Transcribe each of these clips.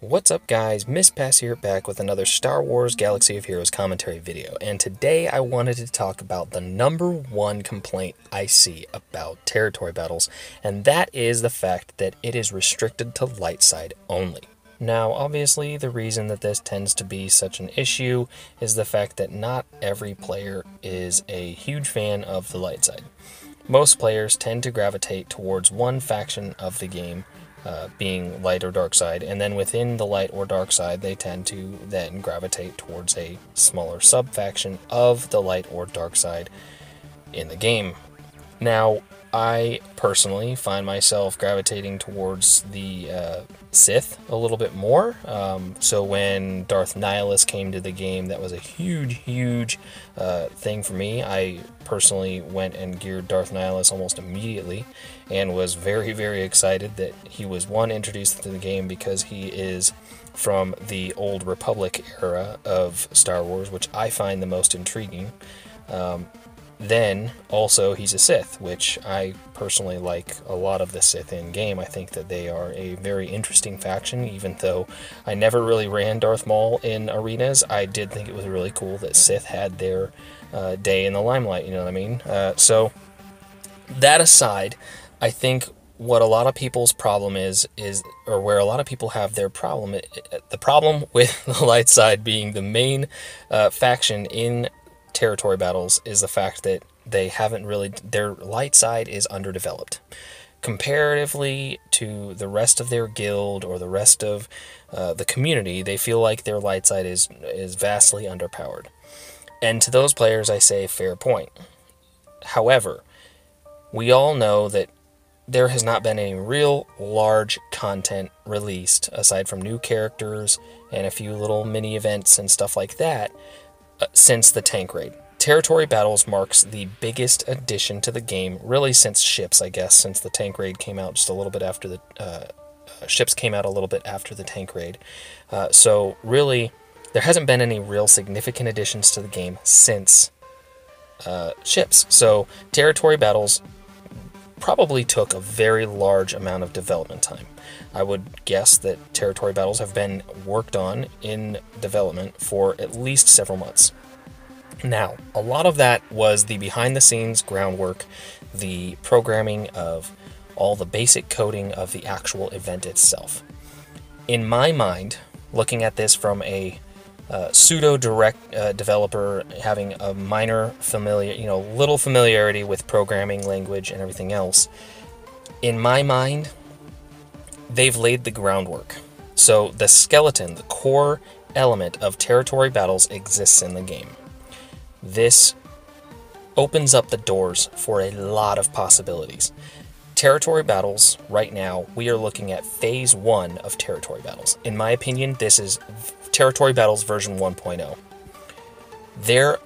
What's up guys, Miss Pass here back with another Star Wars Galaxy of Heroes commentary video, and today I wanted to talk about the number one complaint I see about territory battles, and that is the fact that it is restricted to light side only. Now obviously the reason that this tends to be such an issue is the fact that not every player is a huge fan of the light side. Most players tend to gravitate towards one faction of the game, being light or dark side, and then within the light or dark side they tend to then gravitate towards a smaller sub-faction of the light or dark side in the game. Now, I personally find myself gravitating towards the Sith a little bit more. So when Darth Nihilus came to the game, that was a huge thing for me. I personally went and geared Darth Nihilus almost immediately and was very excited that he was, one, introduced to the game because he is from the old Republic era of Star Wars, which I find the most intriguing. Then, also, he's a Sith, which I personally like a lot of the Sith in-game. I think that they are a very interesting faction, even though I never really ran Darth Maul in arenas. I did think it was really cool that Sith had their day in the limelight, you know what I mean? So, that aside, I think what a lot of people's problem is or where a lot of people have their problem, the problem with the light side being the main faction in territory battles is the fact that they haven't really, their light side is underdeveloped comparatively to the rest of their guild or the rest of the community. They feel like their light side is vastly underpowered, and to those players I say fair point. However, we all know that there has not been any real large content released aside from new characters and a few little mini events and stuff like that since the tank raid. Territory battles marks the biggest addition to the game, really since ships, I guess, since the tank raid came out just a little bit after the ships came out a little bit after the tank raid. So really, there hasn't been any real significant additions to the game since ships. So territory battles probably took a very large amount of development time. I would guess that territory battles have been worked on in development for at least several months. Now, a lot of that was the behind-the-scenes groundwork, the programming of all the basic coding of the actual event itself. In my mind, looking at this from a pseudo-direct developer having a minor little familiarity with programming language and everything else, in my mind, they've laid the groundwork. So the skeleton, the core element of territory battles exists in the game. This opens up the doors for a lot of possibilities. Territory battles, right now, we are looking at phase 1 of territory battles. In my opinion, this is territory battles version 1.0. There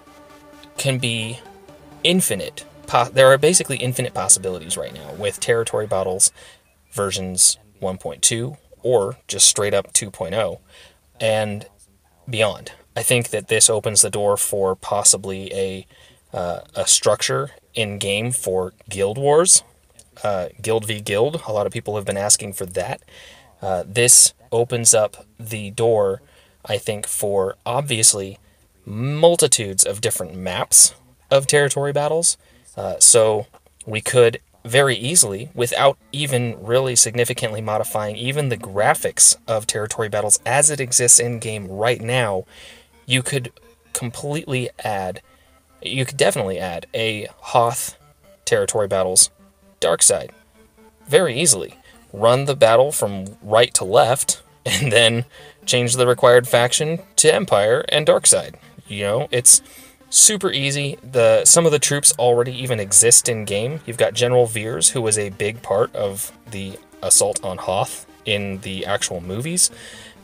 can be there are basically infinite possibilities right now with territory battles versions 1.2 or just straight up 2.0 and beyond. I think that this opens the door for possibly a structure in game for guild wars, guild v guild. A lot of people have been asking for that. This opens up the door, I think, for obviously multitudes of different maps of territory battles. So we could very easily, without even really significantly modifying even the graphics of territory battles as it exists in game right now, you could definitely add a Hoth territory battles dark side very easily. Run the battle from right to left and then change the required faction to Empire and dark side. You know, it's super easy. Some of the troops already even exist in game. You've got General Veers, who was a big part of the assault on Hoth in the actual movie,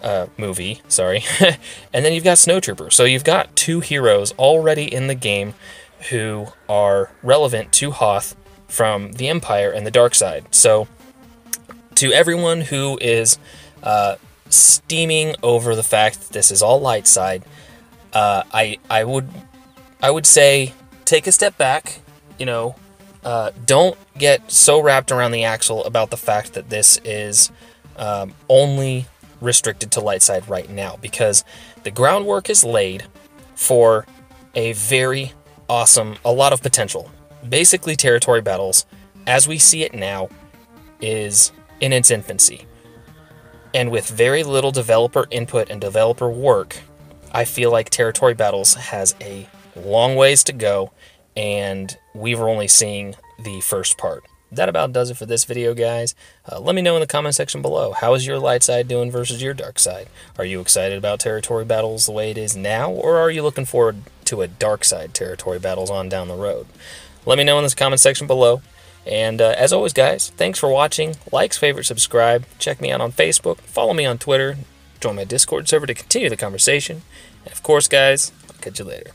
and then you've got Snowtrooper. So you've got two heroes already in the game who are relevant to Hoth from the Empire and the dark side. So to everyone who is steaming over the fact that this is all light side, I would say take a step back. Don't get so wrapped around the axle about the fact that this is only restricted to light side right now, because the groundwork is laid for a very awesome, a lot of potential. Basically, Territory Battles, as we see it now, is in its infancy. And with very little developer input and developer work, I feel like Territory Battles has a long ways to go, and we were only seeing the first part. That about does it for this video, guys. Let me know in the comment section below, how is your light side doing versus your dark side? Are you excited about Territory Battles the way it is now, or are you looking forward to a dark side Territory Battles on down the road? Let me know in the comment section below. And as always, guys, thanks for watching. Likes, favorite, subscribe. Check me out on Facebook. Follow me on Twitter. Join my Discord server to continue the conversation. And of course, guys, I'll catch you later.